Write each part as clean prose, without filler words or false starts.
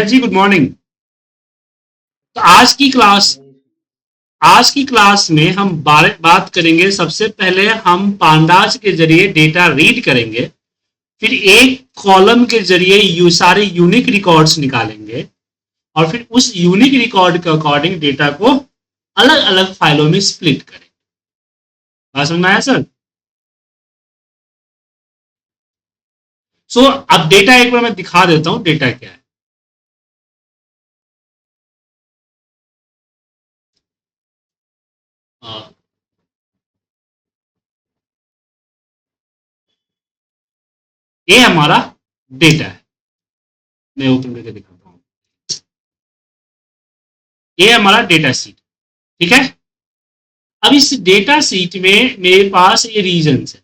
जी good morning. तो आज की क्लास में हम बात करेंगे। सबसे पहले हम पांडाज के जरिए डेटा रीड करेंगे, फिर एक कॉलम के जरिए सारे यूनिक रिकॉर्ड्स निकालेंगे और फिर उस यूनिक रिकॉर्ड के अकॉर्डिंग डेटा को अलग अलग फाइलों में स्प्लिट करेंगे। बात समझ में आया सर? अब डेटा एक बार मैं दिखा देता हूं डेटा क्या है। ये हमारा डेटा है। मैं ओपन करके दिखाता हूं। ये हमारा डेटा सीट, ठीक है। अब इस डेटा सीट में मेरे पास ये रीजन्स है।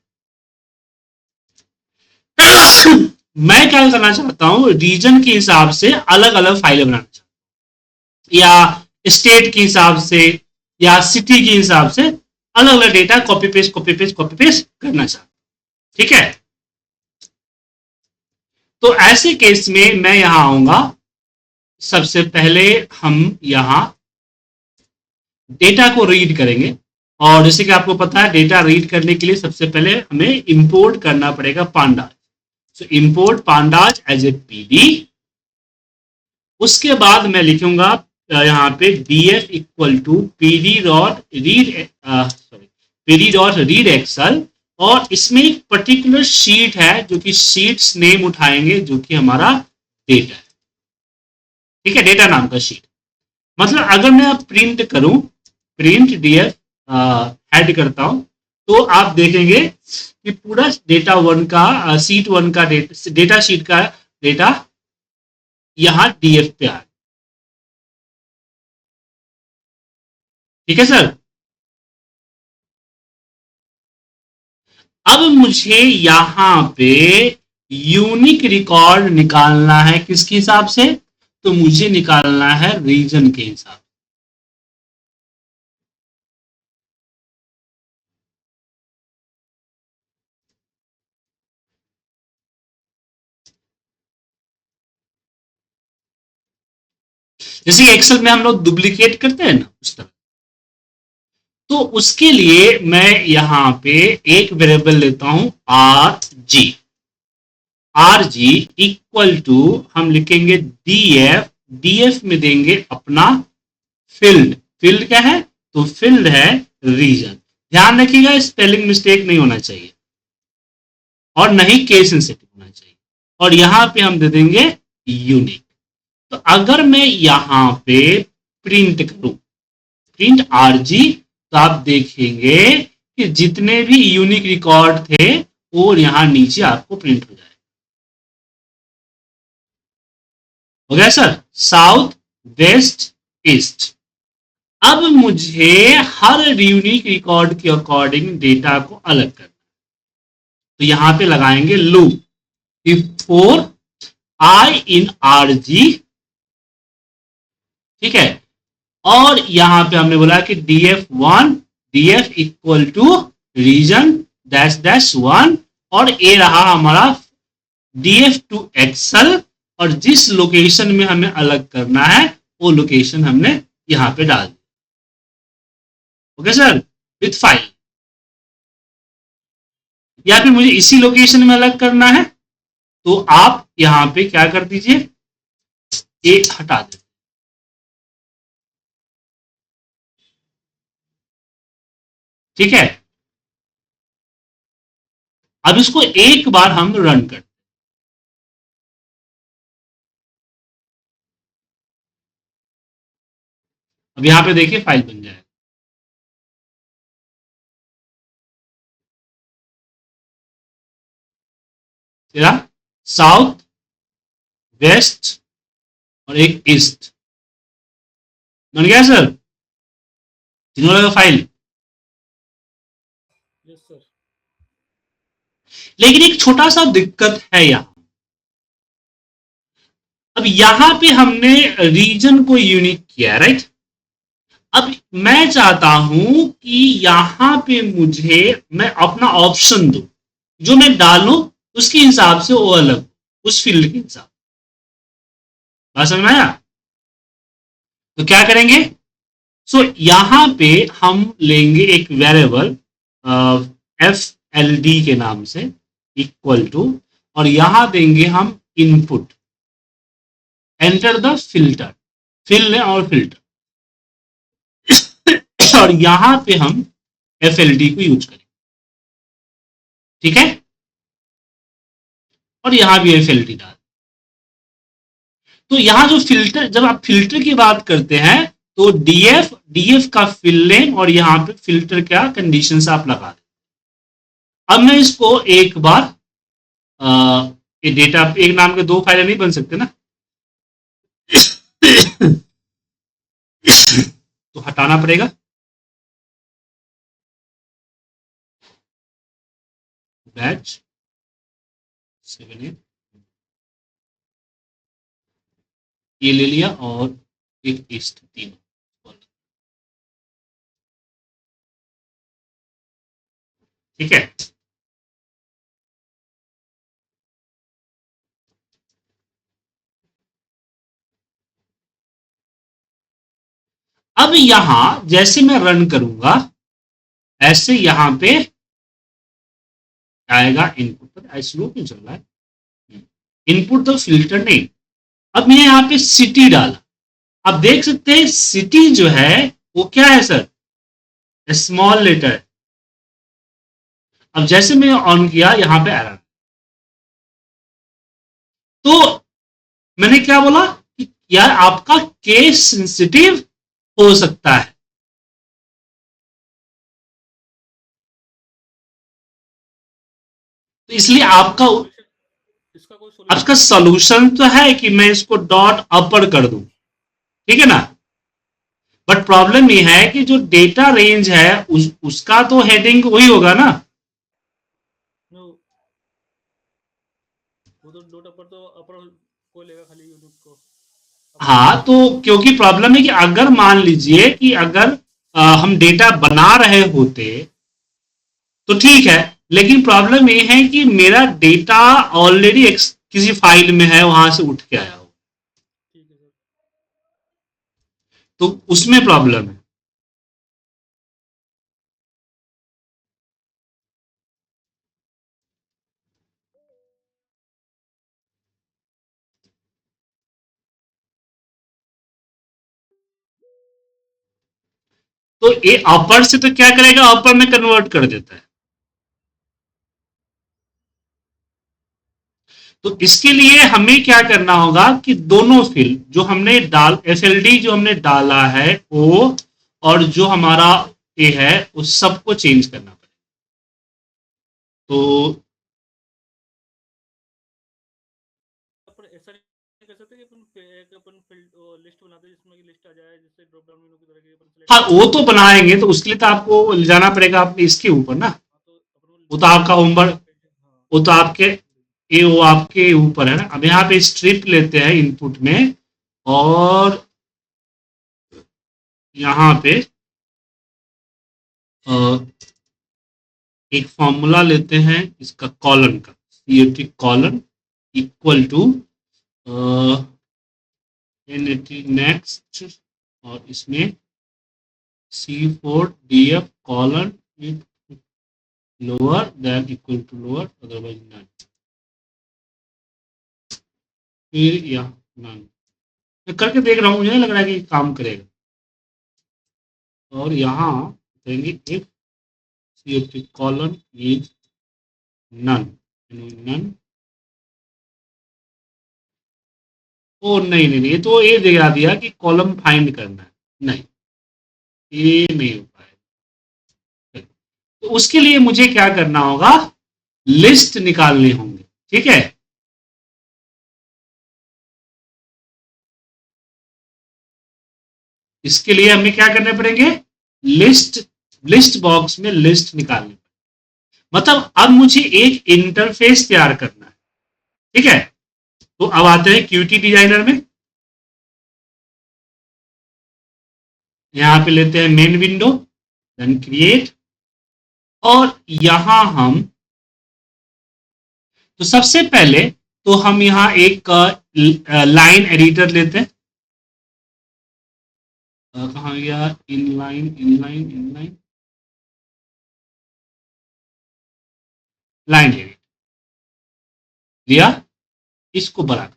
मैं क्या करना चाहता हूं, रीजन के हिसाब से अलग अलग फाइलें बनाना चाहता हूं, या स्टेट के हिसाब से या सिटी के हिसाब से अलग अलग डेटा कॉपी पेस्ट करना चाहता हूं, ठीक है। तो ऐसे केस में मैं यहां आऊंगा। सबसे पहले हम यहां डेटा को रीड करेंगे, और जैसे कि आपको पता है डेटा रीड करने के लिए सबसे पहले हमें इंपोर्ट करना पड़ेगा pandas. So import pandas as a PD. उसके बाद मैं लिखूंगा यहां पे df equal to pd.read axle, और इसमें एक पर्टिकुलर शीट है जो कि शीट्स नेम उठाएंगे, जो कि हमारा डेटा है, ठीक है। डेटा नाम का शीट, मतलब अगर मैं अब प्रिंट करूं, प्रिंट df ऐड करता हूं, तो आप देखेंगे कि पूरा डेटा वन का सीट वन का डेटा शीट का डेटा यहां df पे आ, ठीक है सर। अब मुझे यहां पे यूनिक रिकॉर्ड निकालना है। किसके हिसाब से? तो मुझे निकालना है रीजन के हिसाब से। जैसे एक्सेल में हम लोग डुप्लीकेट करते हैं ना, उस तरह। तो उसके लिए मैं यहां पे एक वेरिएबल लेता हूं आर जी इक्वल टू, हम लिखेंगे डीएफ में देंगे अपना फील्ड क्या है? तो फील्ड है रीजन। ध्यान रखिएगा स्पेलिंग मिस्टेक नहीं होना चाहिए और नहीं केस सेंसिटिव होना चाहिए। और यहां पे हम दे देंगे यूनिक। तो अगर मैं यहां पे प्रिंट करूं, प्रिंट आरजी, तो आप देखेंगे कि जितने भी यूनिक रिकॉर्ड थे वो यहां नीचे आपको प्रिंट हो जाए। हो गया सर? South, waste, east. अब मुझे हर यूनिक रिकॉर्ड के अकॉर्डिंग डेटा को अलग करना, तो यहां पे लगाएंगे loop before I in R G, ठीक है। और यहां पे हमने बोला कि df equal to region dash dash one, और ये रहा हमारा df टू एक्सल, और जिस लोकेशन में हमें अलग करना है वो लोकेशन हमने यहां पे डाल दी। Okay sir, with file. या फिर मुझे इसी लोकेशन में अलग करना है, तो आप यहां पे क्या कर दीजिए, ये हटा दीजिए, ठीक है। अब इसको एक बार हम रन करते, अब यहां पे देखिए फाइल बन जाएगा। तेरा साउथ, वेस्ट और एक ईस्ट बन गया सर, तीनों लगा फाइल। लेकिन एक छोटा सा दिक्कत है यहां। अब यहां पे हमने रीजन को यूनिक किया, राइट। अब मैं चाहता हूं कि यहां पे मुझे मैं अपना ऑप्शन दूं, जो मैं डालूं उसके हिसाब से वो अलग, उस फील्ड के हिसाब। बात समझ में आया? तो क्या करेंगे? सो यहां पे हम लेंगे एक वेरिएबल एफ एल डी के नाम से, इक्वल टू, और यहां देंगे हम input, enter the filter, fill और फिल्टर, और यहां पे हम एफ एल डी को यूज करेंगे। ठीक है, और यहां भी एफ एल डी डाल। तो यहां जो फिल्टर, जब आप फिल्टर की बात करते हैं तो डीएफ, डीएफ का फिल नेम और यहां पे फिल्टर क्या कंडीशन आप लगा दें। अब मैं इसको एक बार ये डेटा, एक नाम के दो फाइलें नहीं बन सकते ना, तो हटाना पड़ेगा। बैच 7 ये ले लिया और एक ईस्ट 3। ठीक है, अब यहां जैसे मैं रन करूंगा ऐसे यहां पे आएगा इनपुट पर। ऐसे लो क्यों चल रहा है? इनपुट तो फिल्टर नहीं। अब मैं यहां पे सिटी डाला, आप देख सकते हैं सिटी जो है वो क्या है सर, स्मॉल लेटर। अब जैसे मैं ऑन किया यहां पे एरर, तो मैंने क्या बोला कि यार आपका केस सेंसिटिव हो सकता है, तो इसलिए आपका इसका कोई आपका सोल्यूशन है? सोल्यूशन तो है कि मैं इसको डॉट अपर कर दूं, ठीक है ना। बट प्रॉब्लम ये है कि जो डेटा रेंज है उसका तो हेडिंग वही होगा ना। नो, वो तो डॉट अपर तो अपर को लेगा खाली यूनिट को, अपर को हाँ, लेगा। तो क्योंकि प्रॉब्लम है कि अगर मान लीजिए कि अगर हम डेटा बना रहे होते तो ठीक है, लेकिन प्रॉब्लम ये है कि मेरा डेटा ऑलरेडी किसी फाइल में है, वहां से उठ के आया हो, ठीक है सर। तो उसमें प्रॉब्लम है। तो ये अपर से तो क्या करेगा, अपर में कन्वर्ट कर देता है। तो इसके लिए हमें क्या करना होगा कि दोनों फील्ड जो हमने डाल, एफ एल डी जो हमने डाला है वो, और जो हमारा ये है उस सबको चेंज करना पड़ेगा। तो अपन ऐसा नहीं कर सकते कि अपन फील्ड लिस्ट बनाते हैं जिसमें कि लिस्ट आ जाए, जिससे ड्रॉप डाउन मेनू की तरह की अपन सेलेक्ट हाँ, कर वो सकते तो हैं। बनाएंगे, तो उसके लिए तो आपको ले जाना पड़ेगा अपने इसके ऊपर ना। हाँ, तो अपन वो तो आपका लिस्ट होमवर्क, हाँ वो तो आपके, लिस्ट, ये वो आपके ऊपर है ना। अब यहाँ पे स्ट्रिप लेते हैं इनपुट में, और यहाँ पे अ, एक फॉर्मूला लेते हैं इसका कॉलन का, COT colon equal to N next, और इसमें C4 DF colon lower then equal to lower otherwise none, फिर यहाँ नन। मैं करके देख रहा हूँ, मुझे नहीं लग रहा है कि काम करेगा। और यहाँ देंगे if CFT colon is none, none. ओ नहीं नहीं नहीं, ये तो ये दिखा दिया कि कॉलम फाइंड करना है, नहीं ये नहीं हो पाएगा। तो उसके लिए मुझे क्या करना होगा, लिस्ट निकालने होंगे, ठीक है। इसके लिए हमें क्या करने पड़ेंगे, लिस्ट, लिस्ट बॉक्स में लिस्ट निकालनी, मतलब अब मुझे एक इंटरफेस तैयार करना है, ठीक है। तो अब आते हैं क्यूटी डिजाइनर में, यहां पे लेते हैं मेन विंडो, देन क्रिएट, और यहां हम, तो सबसे पहले तो हम यहाँ एक लाइन एडिटर लेते हैं। कहाँ गया? Inline inline inline line editor लिया, इसको बड़ा कर,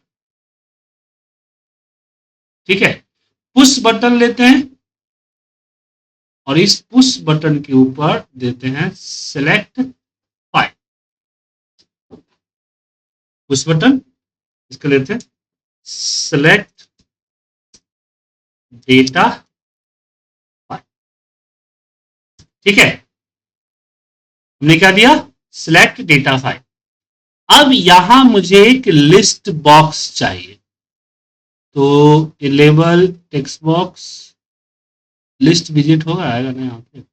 ठीक है। पुश बटन लेते हैं और इस पुश बटन के ऊपर देते हैं सेलेक्ट फाइल। पुश बटन इसको लेते हैं सेलेक्ट डेटा फाइल, ठीक है। हमने क्या दिया? Select data file. अब यहां मुझे एक लिस्ट बॉक्स चाहिए, तो label text box list visit होगा, आएगा ना यहाँ पे?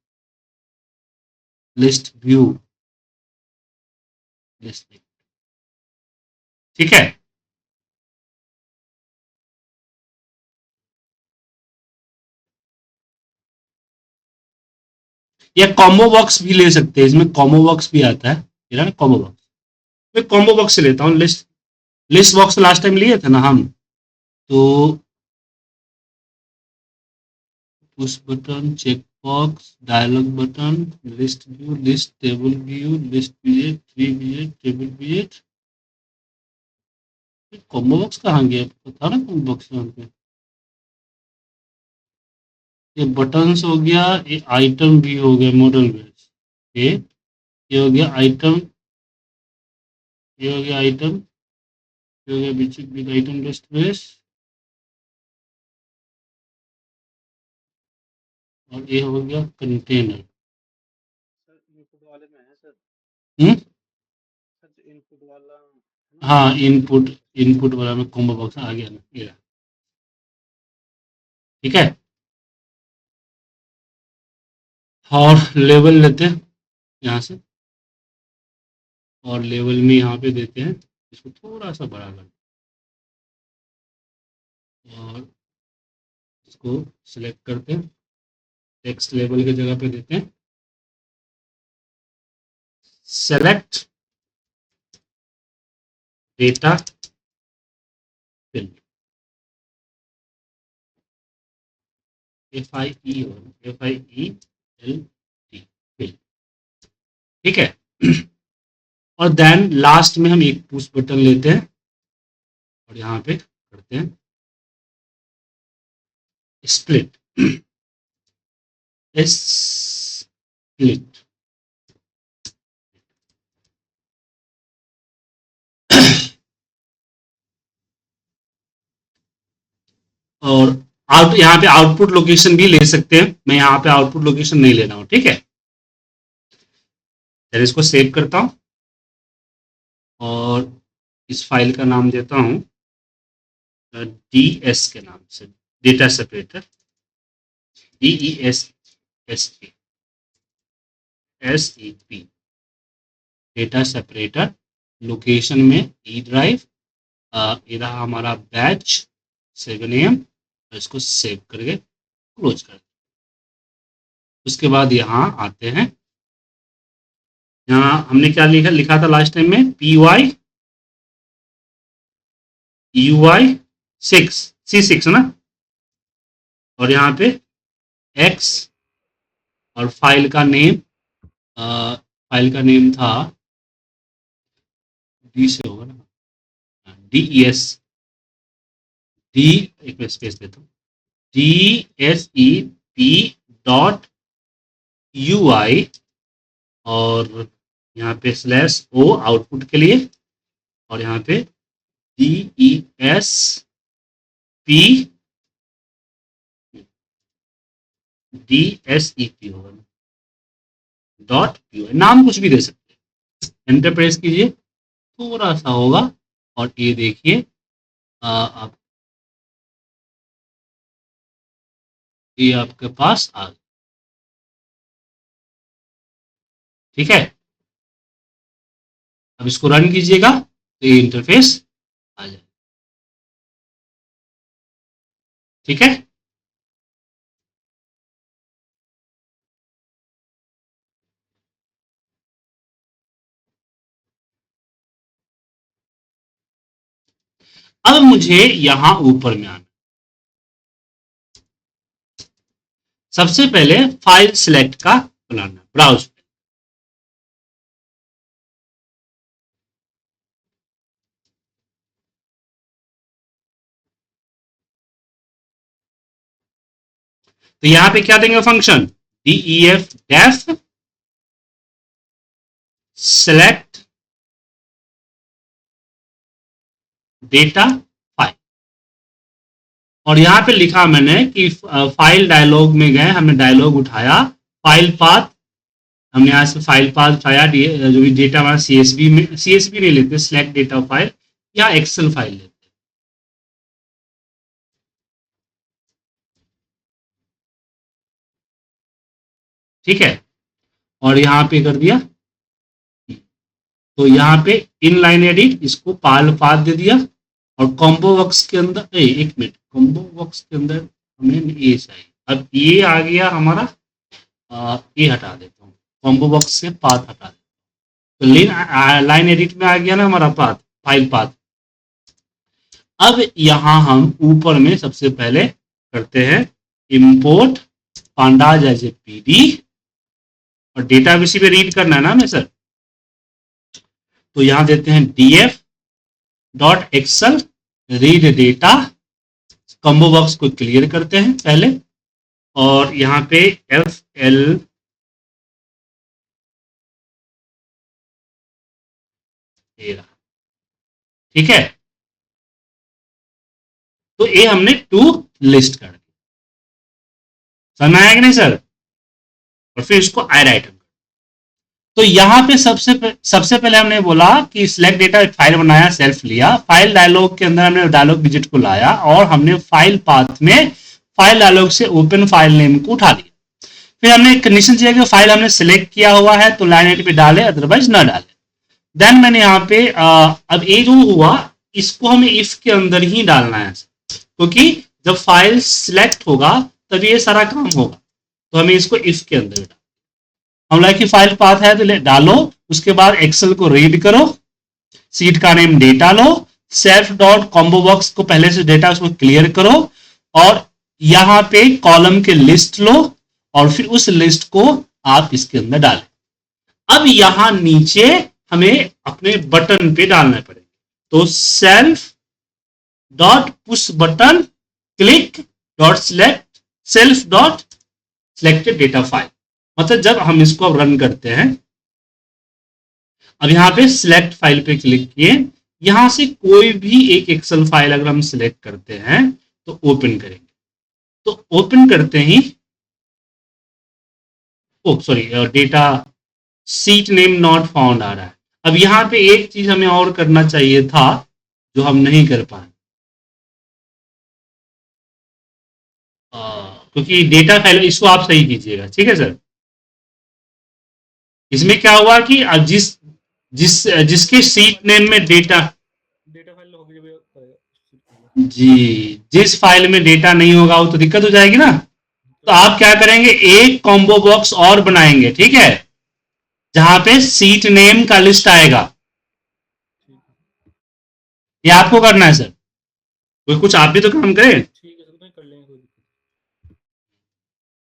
लिस्ट व्यू, लिस्ट, ठीक है। या कॉम्बो बॉक्स भी ले सकते हैं, इसमें कॉम्बो बॉक्स भी आता है, ना कॉम्बो बॉक्स। मैं कॉम्बो बॉक्स से लेता हूँ। List list box last time लिए थे ना हम, तो push button, check box, dialogue button, list view, list table view, list विजेट, tree विजेट, table विजेट। Combo box कहाँ गया? था ना कॉम्बो बॉक्स यहाँ पे। ये बटन्स हो गया, ये आइटम भी हो गया, मॉडल बेस, ये हो गया आइटम, ये हो गया आइटम, ये हो गया बिग आइटम लिस्ट बेस, और ये हो गया कंटेनर। सर इनपुट वाले में है सर। हम्म, सर इनपुट वाला है ना? हाँ इनपुट, इनपुट वाला में कॉम्बो बॉक्स आ गया ना, ये रहा, ठीक है। और लेवल लेते हैं यहाँ से, और लेवल में यहाँ पे देते हैं, इसको थोड़ा सा बड़ा कर, और इसको सिलेक्ट करते हैं, टेक्स्ट लेवल की जगह पे देते हैं सेलेक्ट डेटा फिल्ड, FIE और FIELD फिल्ड, ठीक है। और देन लास्ट में हम एक पुश बटन लेते हैं और यहाँ पे करते हैं स्प्लिट, स्प्लिट। और आउट, यहाँ पे आउटपुट लोकेशन भी ले सकते हैं, मैं यहाँ पे आउटपुट लोकेशन नहीं ले रहा हूँ, ठीक है। फिर इसको सेव करता हूँ और इस फाइल का नाम देता हूँ DS के नाम से, data separator, DESSEP, data separator. Location में E ड्राइव, ये रहा हमारा बैच 7 AM, और इसको सेव करके क्लोज कर। उसके बाद यहाँ आते हैं, यहाँ हमने क्या लिखा लिखा था लास्ट टाइम में, PYUI6 है ना, और यहाँ पे X, और फाइल का नेम, फाइल का नेम था डी से होगा ना, डी, एक मैं स्पेस देता हूँ, DSEP.UI, और यहाँ पे /O आउटपुट के लिए, और यहाँ पे DESP होगा, .py, नाम कुछ भी दे सकते हैं। एंटर प्रेस कीजिए, थोड़ा सा होगा, और ये देखिए आप, ये आपके पास आ गया, ठीक है। अब इसको रन कीजिएगा तो ये इंटरफेस आ जाए, ठीक है। अब मुझे यहां ऊपर में आना, सबसे पहले फाइल सिलेक्ट का बनाना, ब्राउज। तो यहां पे क्या देंगे function, def def select data file. और यहां पे लिखा मैंने कि फाइल डायलॉग में गए, हमने डायलॉग उठाया, फाइल पाथ, हमने यहां से फाइल पाथ उठाया, जो भी डेटा हमारा सीएसवी में, सीएसवी नहीं लेते, सिलेक्ट डेटा फाइल या एक्सेल फाइल लेते। ठीक है, और यहां पे कर दिया, तो यहाँ पे इनलाइन एडिट, इसको पाल पाथ दे दिया, और कॉम्बो बॉक्स के अंदर, एक मिनट, कॉम्बो बॉक्स के अंदर हमें ये चाहिए, अब ये आ गया हमारा, ये हटा देता हूँ, कॉम्बो बॉक्स से पाथ हटा देता हूँ, तो लाइन एडिट में आ गया ना हमारा पाथ, फाइल पाथ। अब यहाँ हम ऊपर में सबसे पहले करते हैं import pandas as a PD, और डेटा भी इसी पे रीड करना है ना हमें सर, तो यहां देते हैं df dot excel read data, combo box को क्लियर करते हैं पहले, और यहां पे fl ठीक है, तो ये हमने टू लिस्ट कर दिया, समझ में आया कि नहीं सर, और फिर इसको ऐड आइटम। तो यहां पे सबसे पहले हमने बोला कि सिलेक्ट डेटा, एक फाइल बनाया, सेल्फ लिया, फाइल डायलॉग के अंदर हमने डायलॉग विजिट को लाया, और हमने फाइल पाथ में फाइल डायलॉग से ओपन फाइल नेम को उठा लिया। फिर हमने एक कंडीशन दिया कि फाइल हमने सिलेक्ट किया हुआ है तो लाइन एडिट पे डाले, अदरवाइज ना डाले। देन मैंने यहाँ पे अब ये जो हुआ, इसको हमें इफ के अंदर ही डालना है, क्योंकि जब फाइल सिलेक्ट होगा तभी ये सारा काम होगा, तो हमें इसको इफ के अंदर डालना। हम लाइक की फाइल पाथ है तो डालो, उसके बाद एक्सेल को रीड करो, सीट का नेम डेटा लो, सेल्फ डॉट कॉम्बो बॉक्स को पहले से डेटा उसको क्लियर करो, और यहां पे कॉलम के लिस्ट लो, और फिर उस लिस्ट को आप इसके अंदर डालें। अब यहां नीचे हमें अपने बटन पे डालना पड़ेगा, तो self dot push button click dot select self dot selected data file, मतलब जब हम इसको अब रन करते हैं, अब यहां पे सिलेक्ट फाइल पे क्लिक किए, यहां से कोई भी एक एक्सेल फाइल अगर हम सिलेक्ट करते हैं तो ओपन करेंगे, तो ओपन करते ही data sheet name not found आ रहा है। अब यहां पे एक चीज हमें और करना चाहिए था जो हम नहीं कर पाए, क्योंकि डेटा फाइल, इसको आप सही कीजिएगा, ठीक है सर। इसमें क्या हुआ कि अब जिसके सीट नेम में डेटा फाइल होगी जी, जिस फाइल में डेटा नहीं होगा वो तो दिक्कत हो जाएगी ना, तो आप क्या करेंगे, एक कॉम्बो बॉक्स और बनाएंगे, ठीक है, जहां पे सीट नेम का लिस्ट आएगा। ये आपको करना है सर, कोई कुछ आप भी तो काम करें। ठीक है सर, कर लेंगे,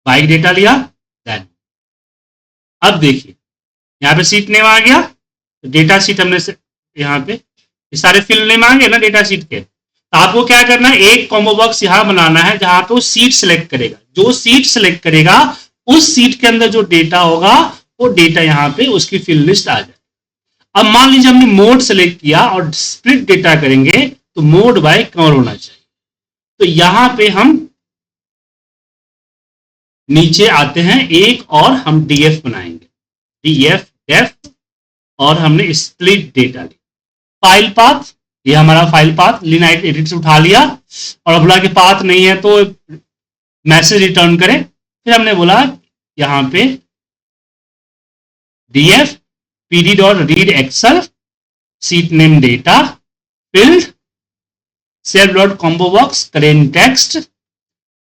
बाइक डेटा लिया, देन अब देखिए यहाँ पे सीट नेम आ गया, तो डेटा सीट हमने यहाँ पे ये सारे फिल नेम आ गए ना डेटा सीट के, तो आपको क्या करना है, एक कॉम्बो बॉक्स यहां बनाना है जहां पे वो सीट सिलेक्ट करेगा, जो सीट सिलेक्ट करेगा उस सीट के अंदर जो डेटा होगा वो डेटा यहाँ पे उसकी फिल लिस्ट आ जाए। अब मान लीजिए हमने मोड सेलेक्ट किया और स्प्लिट डेटा करेंगे, तो मोड बाय कवर होना चाहिए, तो यहां पे हम नीचे आते हैं एक और हम डीएफ बनाएंगे, डीएफ डेफ, और हमने स्प्लिट डेटा ली, फाइल पाथ, ये हमारा फाइल पाथ लाइन एडिट से उठा लिया, और बोला कि पाथ नहीं है तो मैसेज रिटर्न करें, फिर हमने बोला यहां पे DF PD dot read excel sheet name data field self dot combo box current text,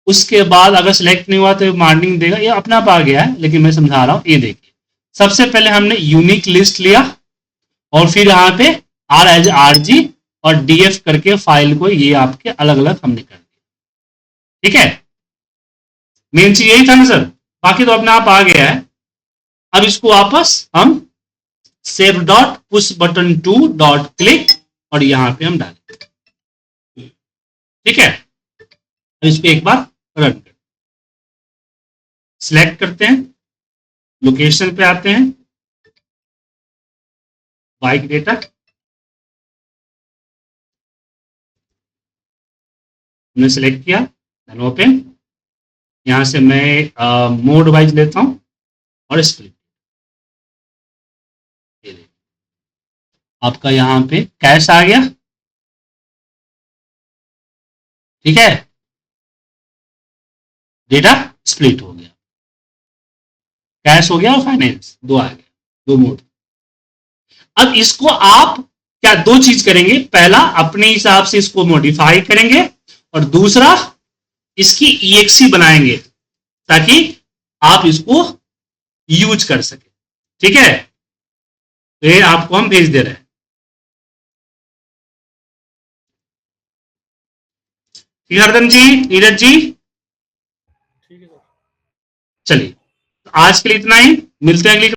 उसके बाद अगर सिलेक्ट नहीं हुआ तो वार्निंग देगा, ये अपना आप आ गया है लेकिन मैं समझा रहा हूं, ये देखिए सबसे पहले हमने यूनिक लिस्ट लिया, और फिर यहां पे आर एज आर जी और डीएफ करके फाइल को ये आपके अलग अलग हमने कर दिया। ठीक है, मेन चीज यही था ना सर, बाकी तो अपने आप आ गया है। अब इसको वापस हम save dot push button to dot click और यहां पे हम डालेंगे। ठीक है, अब इसको एक बार रन करते, सिलेक्ट करते हैं, लोकेशन पे आते हैं, बाइक डेटा, हमने सिलेक्ट किया, देन ओपन। यहां से मैं मोड वाइज लेता हूं और स्प्लिट। आपका यहां पे कैश आ गया। ठीक है, डेटा स्प्लिट हो गया, कैश हो गया और फाइनेंस दो आ गया, दो मोड। अब इसको आप क्या दो चीज करेंगे, पहला अपने हिसाब से इसको मॉडिफाई करेंगे और दूसरा इसकी ईएक्सी बनाएंगे ताकि आप इसको यूज कर सके। ठीक है, तो ये आपको हम भेज दे रहे हैं। ठीक है हरदम जी, नीरज जी, ठीक है सर। चलिए आज के लिए इतना ही, मिलते हैं अगली